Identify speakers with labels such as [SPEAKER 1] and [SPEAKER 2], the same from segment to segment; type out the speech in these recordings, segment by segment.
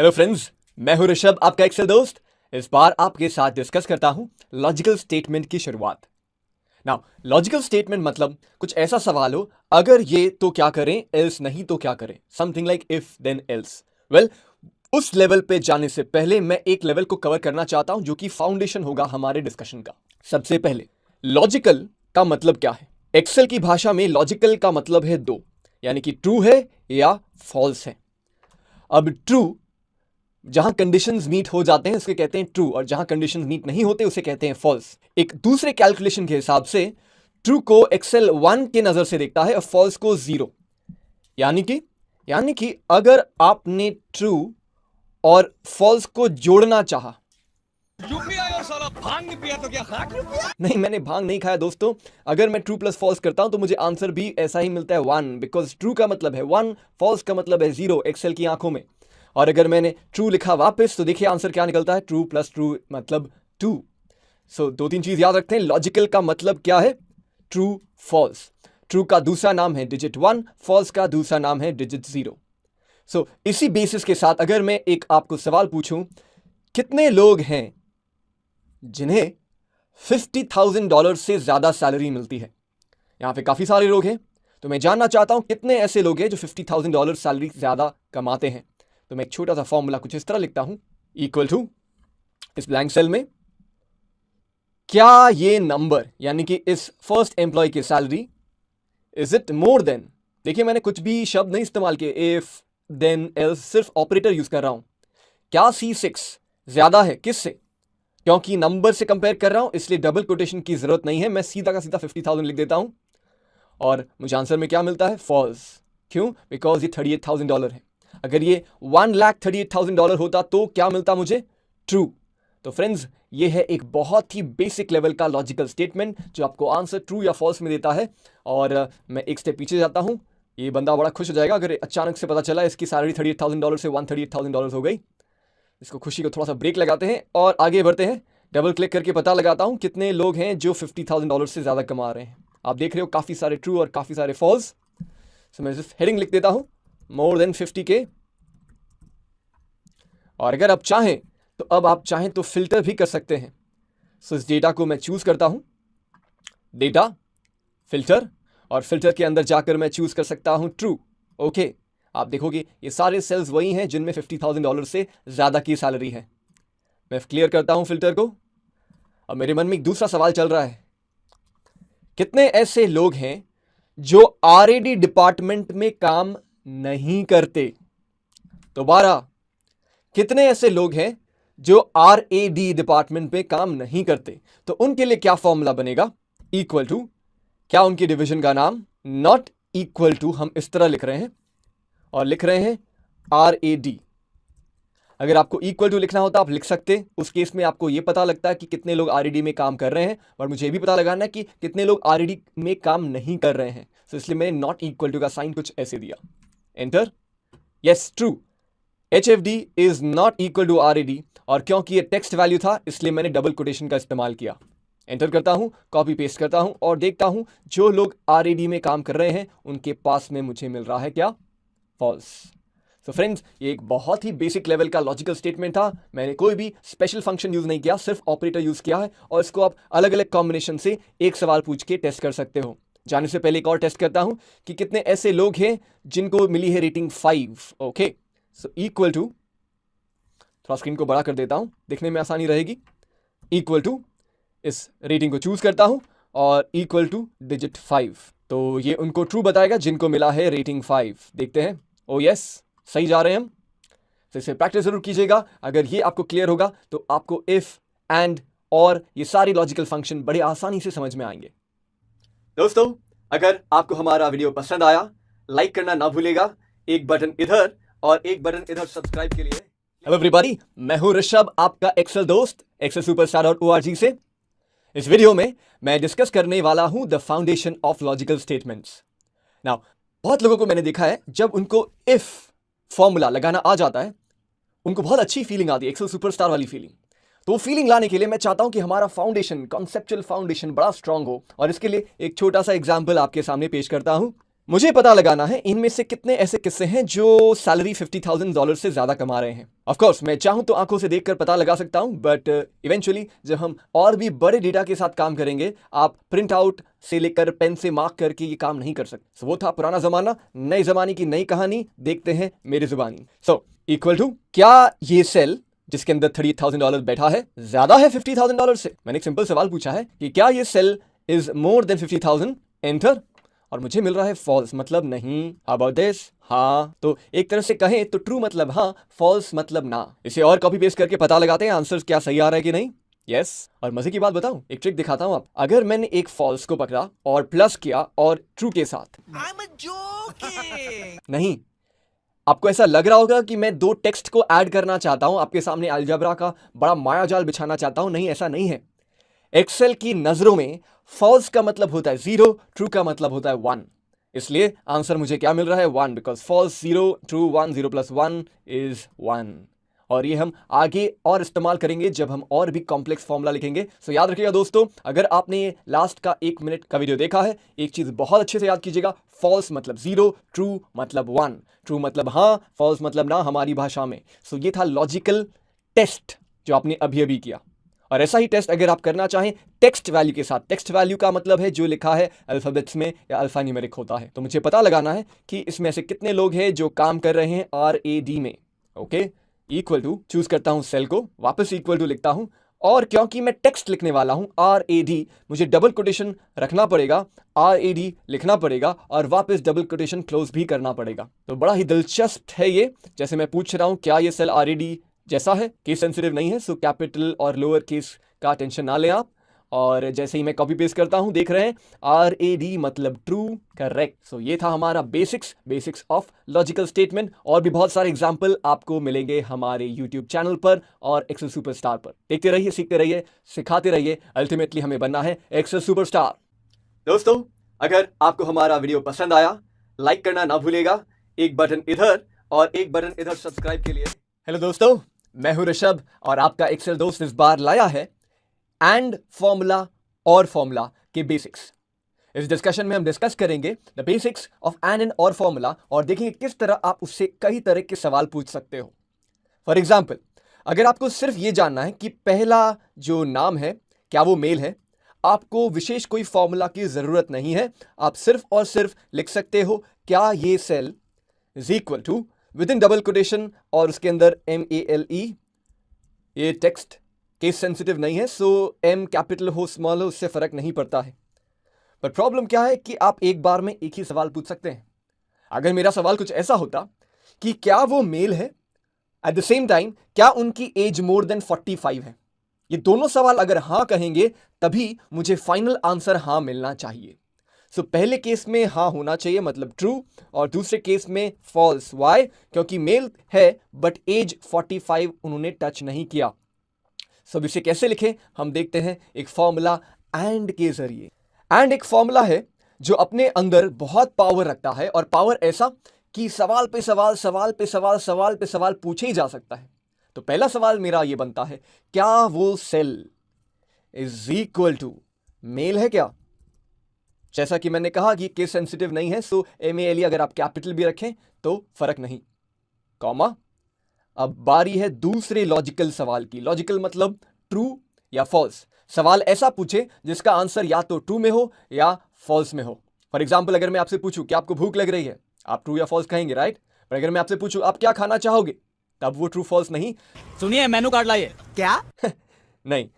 [SPEAKER 1] Hello friends, मैं हूं ऋषभ, आपका एक्सेल दोस्त। इस बार आपके साथ डिस्कस करता हूं लॉजिकल स्टेटमेंट की शुरुआत। नाउ लॉजिकल स्टेटमेंट मतलब कुछ ऐसा सवाल हो, अगर ये तो क्या करें, एल्स नहीं तो क्या करें, something like if then else. Well, उस लेवल पे जाने से पहले मैं एक लेवल को कवर करना चाहता हूं जो कि फाउंडेशन होगा हमारे डिस्कशन का। सबसे पहले लॉजिकल का मतलब क्या है। एक्सेल की भाषा में लॉजिकल का मतलब है दो, यानी कि ट्रू है या फॉल्स है। अब ट्रू जहां कंडीशंस मीट हो जाते हैं उसके कहते हैं ट्रू, और जहां कंडीशंस मीट नहीं होते उसे कहते हैं फॉल्स। एक दूसरे कैलकुलेशन के हिसाब से ट्रू को एक्सेल 1 के नजर से देखता है और फॉल्स को 0। यानी कि अगर आपने ट्रू और फॉल्स को जोड़ना चाहा,
[SPEAKER 2] साला भांग पिया तो क्या खाक पिया?
[SPEAKER 1] नहीं, मैंने भांग नहीं खाया दोस्तों। अगर मैं ट्रू प्लस फॉल्स करता हूं तो मुझे आंसर भी ऐसा ही मिलता है 1, बिकॉज ट्रू का मतलब है 1, फॉल्स का मतलब है 0 एक्सेल की आंखों में। और अगर मैंने ट्रू लिखा वापस तो देखिए आंसर क्या निकलता है, ट्रू प्लस ट्रू मतलब 2। सो दो तीन चीज याद रखते हैं। लॉजिकल का मतलब क्या है, ट्रू फॉल्स। ट्रू का दूसरा नाम है डिजिट 1, फॉल्स का दूसरा नाम है डिजिट 0। सो इसी बेसिस के साथ अगर मैं एक आपको सवाल पूछूं, कितने लोग हैं जिन्हें $50,000 से ज्यादा सैलरी मिलती है। यहां पे काफी सारे लोग हैं, तो मैं जानना चाहता हूं कितने ऐसे लोग हैं जो $50,000 सैलरी ज्यादा कमाते हैं। तो मैं एक छोटा सा फॉर्मूला कुछ इस तरह लिखता हूं, इक्वल टू इस ब्लैंक सेल में क्या ये नंबर, यानी कि इस फर्स्ट एम्प्लॉय की salary, is it more than, देखिए मैंने कुछ भी शब्द नहीं इस्तेमाल किए, इफ देन एल्स, सिर्फ ऑपरेटर यूज कर रहा हूं। क्या C6 ज्यादा है किससे? क्योंकि नंबर से कंपेयर कर रहा हूं इसलिए डबल कोटेशन की जरूरत नहीं है, मैं सीधा का सीधा 50,000 लिख देता हूं और मुझे आंसर में क्या मिलता है, फॉल्स। क्यों? बिकॉज ये $38,000 है। अगर ये $1,38,000 होता तो क्या मिलता मुझे, ट्रू। तो फ्रेंड्स, ये है एक बहुत ही बेसिक लेवल का लॉजिकल स्टेटमेंट जो आपको आंसर ट्रू या फॉल्स में देता है। और मैं एक स्टेप पीछे जाता हूं, ये बंदा बड़ा खुश हो जाएगा अगर अचानक से पता चला इसकी सैलरी $38,000 से $138,000 हो गई। इसको खुशी को थोड़ा सा ब्रेक लगाते हैं और आगे बढ़ते हैं। डबल क्लिक करके पता लगाता हूं कितने लोग हैं जो $50,000 से ज़्यादा कमा रहे हैं। आप देख रहे हो काफ़ी सारे ट्रू और काफ़ी सारे फॉल्स। सो मैं सिर्फ हेडिंग लिख देता हूं, मोर देन 50K। और अगर आप चाहें तो अब आप चाहें तो फिल्टर भी कर सकते हैं। सो इस डेटा को मैं चूज करता हूं, डेटा फिल्टर, और फिल्टर के अंदर जाकर मैं चूज कर सकता हूं ट्रू। ओके, आप देखोगे ये सारे सेल्स वही हैं जिनमें $50,000 से ज्यादा की सैलरी है। मैं क्लियर करता हूं फिल्टर को। अब मेरे मन में एक दूसरा सवाल चल रहा है, कितने ऐसे लोग हैं जो R&D डिपार्टमेंट में काम नहीं करते। दोबारा, कितने ऐसे लोग हैं जो R&D डिपार्टमेंट में काम नहीं करते। तो उनके लिए क्या फॉर्मूला बनेगा, इक्वल टू, क्या उनकी डिवीजन का नाम, नॉट इक्वल टू, हम इस तरह लिख रहे हैं और लिख रहे हैं R&D। अगर आपको इक्वल टू लिखना होता आप लिख सकते, उस केस में आपको यह पता लगता है कि कितने लोग R&D में काम कर रहे हैं, और मुझे ये भी पता लगाना है कि कितने लोग R&D में काम नहीं कर रहे हैं। तो इसलिए मैंने नॉट इक्वल टू का साइन कुछ ऐसे दिया, enter. Yes, true, HFD is not equal to R&D, और क्योंकि ये टेक्स्ट वैल्यू था इसलिए मैंने डबल कोटेशन का इस्तेमाल किया। एंटर करता हूं, कॉपी पेस्ट करता हूं और देखता हूं जो लोग R&D में काम कर रहे हैं उनके पास में मुझे मिल रहा है क्या, फॉल्स। सो फ्रेंड्स, ये एक बहुत ही बेसिक लेवल का लॉजिकल स्टेटमेंट था। मैंने कोई भी स्पेशल फंक्शन यूज नहीं किया, सिर्फ ऑपरेटर यूज किया है, और इसको आप अलग अलग कॉम्बिनेशन से एक सवाल पूछ के टेस्ट कर सकते हो। जाने से पहले एक और टेस्ट करता हूं कि कितने ऐसे लोग हैं जिनको मिली है rating 5। Okay, so equal to, थोड़ा स्क्रीन को बड़ा कर देता हूं, दिखने में आसानी रहेगी। इक्वल टू, इस रेटिंग को चूज करता हूं और इक्वल टू डिजिट 5। तो ये उनको ट्रू बताएगा जिनको मिला है रेटिंग 5। देखते हैं, ओ यस, सही जा रहे हैं हम। तो इसे प्रैक्टिस जरूर कीजिएगा। अगर ये आपको क्लियर होगा तो आपको इफ, एंड, और ये सारी लॉजिकल फंक्शन बड़े आसानी से समझ में आएंगे। दोस्तों, अगर आपको हमारा वीडियो पसंद आया, लाइक करना ना भूलेगा, एक बटन इधर और एक बटन इधर सब्सक्राइब के लिए। हेलो एवरीबॉडी, मैं हूं ऋषभ, आपका एक्सेल दोस्त, excelsuperstar.org से। इस वीडियो में मैं डिस्कस करने वाला हूं the foundation of logical statements. Now, बहुत लोगों को मैंने देखा है जब उनको इफ फॉर्मूला लगाना आ जाता है उनको बहुत अच्छी फीलिंग आती है, एक्सेल सुपरस्टार वाली फीलिंग। तो वो फीलिंग लाने के लिए मैं चाहता हूं कि हमारा फाउंडेशन, कॉन्सेप्चुअल फाउंडेशन बड़ा स्ट्रांग हो, और इसके लिए एक छोटा सा एग्जाम्पल आपके सामने पेश करता हूं। मुझे पता लगाना है इनमें से कितने ऐसे किस्से हैं जो सैलरी $50,000 से ज्यादा कमा रहे हैं। ऑफ कोर्स मैं चाहूं तो आंखों से देखकर पता लगा सकता हूं, बट इवेंचुअली जब हम और भी बड़े डेटा के साथ काम करेंगे, आप प्रिंट आउट से लेकर पेन से मार्क करके ये काम नहीं कर सकते। वो था पुराना जमाना, नए जमाने की नई कहानी, देखते हैं मेरी जुबानी। इक्वल टू, क्या ये सेल जिसके अंदर $30,000 बैठा है ज्यादा है $50,000 से? मैंने एक सिंपल सवाल पूछा है कि क्या ये cell is more than 50,000, enter, और मुझे मिल रहा है फॉल्स मतलब नहीं। How about this? हाँ, तो एक तरह से कहें तो ट्रू मतलब हाँ, फॉल्स मतलब ना। इसे और कॉपी पेस्ट करके पता लगाते हैं आंसर क्या सही आ रहा है कि नहीं। यस और मजे की बात बताऊं, एक ट्रिक दिखाता हूं आप। अगर मैंने एक फॉल्स को पकड़ा और प्लस किया और ट्रू के साथ,
[SPEAKER 2] I'm joking.
[SPEAKER 1] नहीं, आपको ऐसा लग रहा होगा कि मैं दो टेक्स्ट को ऐड करना चाहता हूं, आपके सामने अलजेब्रा का बड़ा मायाजाल बिछाना चाहता हूं। नहीं, ऐसा नहीं है। एक्सेल की नजरों में फॉल्स का मतलब होता है 0, ट्रू का मतलब होता है 1। इसलिए आंसर मुझे क्या मिल रहा है? 1, बिकॉज फॉल्स 0, ट्रू 1, 0 + 1 इज 1। और ये हम आगे और इस्तेमाल करेंगे जब हम और भी कॉम्प्लेक्स फॉर्मूला लिखेंगे। सो याद रखिएगा दोस्तों, अगर आपने ये लास्ट का 1 मिनट का वीडियो देखा है, एक चीज बहुत अच्छे से याद कीजिएगा, फॉल्स मतलब 0, ट्रू मतलब 1, ट्रू मतलब हाँ, फॉल्स मतलब ना हमारी भाषा में। सो ये था लॉजिकल टेस्ट जो आपने अभी अभी किया। और ऐसा ही टेस्ट अगर आप करना चाहें टेक्स्ट वैल्यू के साथ, टेक्स्ट वैल्यू का मतलब है जो लिखा है अल्फाबेट्स में या अल्फा न्यूमेरिक होता है, तो मुझे पता लगाना है कि इसमें से कितने लोग हैं जो काम कर रहे हैं RAD में। ओके, इक्वल टू, चूज करता हूं सेल को, वापस इक्वल टू लिखता हूं, और क्योंकि मैं टेक्स्ट लिखने वाला हूं RAD, मुझे डबल कोटेशन रखना पड़ेगा, RAD लिखना पड़ेगा और वापस डबल कोटेशन क्लोज भी करना पड़ेगा। तो बड़ा ही दिलचस्प है ये। जैसे मैं पूछ रहा हूं क्या ये सेल RAD जैसा है, केस सेंसिटिव नहीं है, सो कैपिटल और लोअर केस का टेंशन ना लें आप। और जैसे ही मैं कॉपी पेस्ट करता हूं, देख रहे हैं RAD मतलब ट्रू, करेक्ट। सो ये था हमारा बेसिक्स ऑफ लॉजिकल स्टेटमेंट। और भी बहुत सारे एग्जाम्पल आपको मिलेंगे हमारे यूट्यूब चैनल पर और एक्सेल सुपरस्टार पर। देखते रहिए, सीखते रहिए, सिखाते रहिए, अल्टीमेटली हमें बनना है एक्सेल सुपरस्टार। दोस्तों, अगर आपको हमारा वीडियो पसंद आया, लाइक करना ना भूलेगा, एक बटन इधर और एक बटन इधर सब्सक्राइब के लिए। हेलो दोस्तों, मैं हूं ऋषभ और आपका एक्सेल दोस्त इस बार लाया है एंड फॉर्मूला और फॉर्मूला के बेसिक्स। इस डिस्कशन में हम डिस्कस करेंगे द बेसिक्स ऑफ एंड और फॉर्मूला और देखेंगे किस तरह आप उससे कई तरह के सवाल पूछ सकते हो। फॉर एग्जाम्पल, अगर आपको सिर्फ ये जानना है कि पहला जो नाम है क्या वो मेल है, आपको विशेष कोई फॉर्मूला की जरूरत नहीं है। आप सिर्फ और सिर्फ लिख सकते हो क्या ये cell is equal to within double quotation और उसके अंदर MALE। ये टेक्स्ट केस सेंसिटिव नहीं है, सो M कैपिटल हो स्मॉल हो उससे फर्क नहीं पड़ता है। पर प्रॉब्लम क्या है कि आप एक बार में एक ही सवाल पूछ सकते हैं। अगर मेरा सवाल कुछ ऐसा होता कि क्या वो मेल है, एट द सेम टाइम क्या उनकी एज मोर देन 45 है, ये दोनों सवाल अगर हाँ कहेंगे तभी मुझे फाइनल आंसर हाँ मिलना चाहिए। सो पहले केस में हाँ होना चाहिए मतलब ट्रू, और दूसरे केस में फॉल्स। वाई? क्योंकि मेल है बट एज 45 उन्होंने टच नहीं किया। सो इसे कैसे लिखें हम देखते हैं एक फॉर्मूला एंड के जरिए। एंड एक फॉर्मूला है जो अपने अंदर बहुत पावर रखता है, और पावर ऐसा कि सवाल पे सवाल, सवाल पे सवाल, सवाल पे सवाल पूछे ही जा सकता है। तो पहला सवाल मेरा ये बनता है, क्या वो cell is equal to male है क्या? जैसा कि मैंने कहा कि केस सेंसिटिव नहीं है, सो MALE अगर आप कैपिटल भी रखें तो फर्क नहीं, कॉमा। अब बारी है दूसरे लॉजिकल सवाल की। लॉजिकल मतलब ट्रू या फॉल्स। सवाल ऐसा पूछे जिसका आंसर या तो ट्रू में हो या फॉल्स में हो। फॉर एग्जाम्पल, अगर मैं आपसे पूछूं कि आपको भूख लग रही है, आप ट्रू या फॉल्स कहेंगे, राइट? पर अगर मैं आपसे पूछूं आप क्या खाना चाहोगे, तब वो ट्रू फॉल्स नहीं।
[SPEAKER 2] सुनिए, मेनू कार्ड लाइए। क्या?
[SPEAKER 1] नहीं,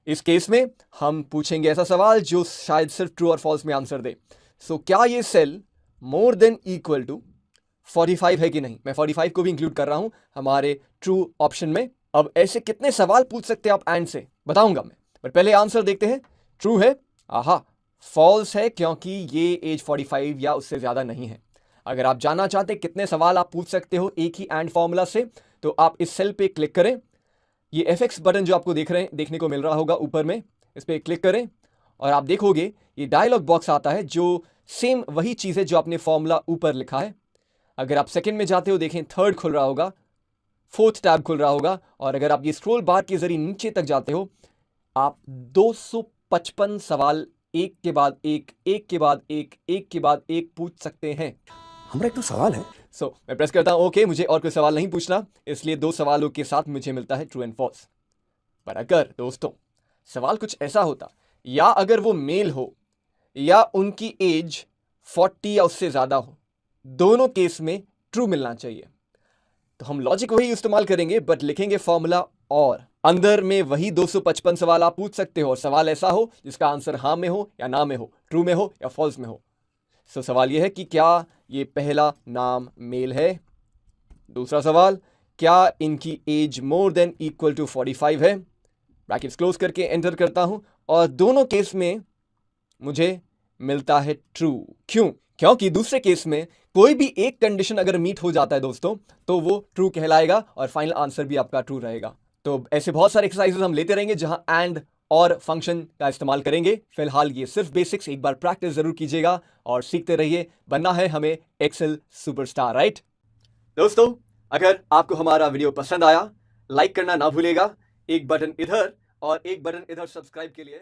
[SPEAKER 1] इस केस में हम पूछेंगे ऐसा सवाल जो शायद सिर्फ ट्रू और फॉल्स में आंसर दे। सो क्या ये cell more than equal to 45 है कि नहीं? मैं 45 को भी इंक्लूड कर रहा हूं हमारे ट्रू ऑप्शन में। अब ऐसे कितने सवाल पूछ सकते हैं आप एंड से, बताऊंगा मैं, पर पहले आंसर देखते हैं। ट्रू है, आहा। फॉल्स है क्योंकि ये एज 45 या उससे ज्यादा नहीं है। अगर आप जानना चाहते कितने सवाल आप पूछ सकते हो एक ही एंड फॉर्मूला से, तो आप इस सेल पे क्लिक करें। ये FX बटन जो आपको देखने को मिल रहा होगा ऊपर में, इस पर क्लिक करें और आप देखोगे ये डायलॉग बॉक्स आता है जो सेम वही चीज़ है जो आपने फॉर्मूला ऊपर लिखा है। अगर आप सेकंड में जाते हो, देखें थर्ड खुल रहा होगा, फोर्थ टैब खुल रहा होगा, और अगर आप ये स्क्रॉल बार के जरिए नीचे तक जाते हो, आप 255 सवाल एक के बाद एक, एक के बाद एक, एक के बाद एक पूछ सकते हैं।
[SPEAKER 2] हमारा एक तो सवाल है।
[SPEAKER 1] मैं प्रेस करता हूं ओके, मुझे और कोई सवाल नहीं पूछना, इसलिए 2 सवालों के साथ मुझे मिलता है ट्रू एंड फॉल्स। पर अगर दोस्तों सवाल कुछ ऐसा होता, या अगर वो मेल हो या उनकी एज 40 या उससे ज्यादा हो, दोनों केस में ट्रू मिलना चाहिए। तो हम लॉजिक वही इस्तेमाल करेंगे, बट लिखेंगे फॉर्मूला और अंदर में वही 255 सवाल आप पूछ सकते हो, और सवाल ऐसा हो जिसका आंसर हाँ में हो या ना में हो, ट्रू में हो या फॉल्स में हो। सवाल यह है कि क्या ये पहला नाम मेल है। दूसरा सवाल, क्या इनकी age more than equal to 45 है। ब्रैकेट्स क्लोज करके एंटर करता हूं, और दोनों केस में मुझे मिलता है ट्रू। क्यों? क्योंकि दूसरे केस में कोई भी एक कंडीशन अगर मीट हो जाता है दोस्तों, तो वो ट्रू कहलाएगा और फाइनल आंसर भी आपका ट्रू रहेगा। तो ऐसे बहुत सारे एक्सरसाइजेस हम लेते रहेंगे जहां एंड और फंक्शन का इस्तेमाल करेंगे। फिलहाल ये सिर्फ बेसिक्स, एक बार प्रैक्टिस जरूर कीजिएगा और सीखते रहिए। बनना है हमें एक्सेल सुपरस्टार, राइट दोस्तों? अगर आपको हमारा वीडियो पसंद आया, लाइक करना ना भूलेगा, एक बटन इधर और एक बटन इधर सब्सक्राइब के लिए।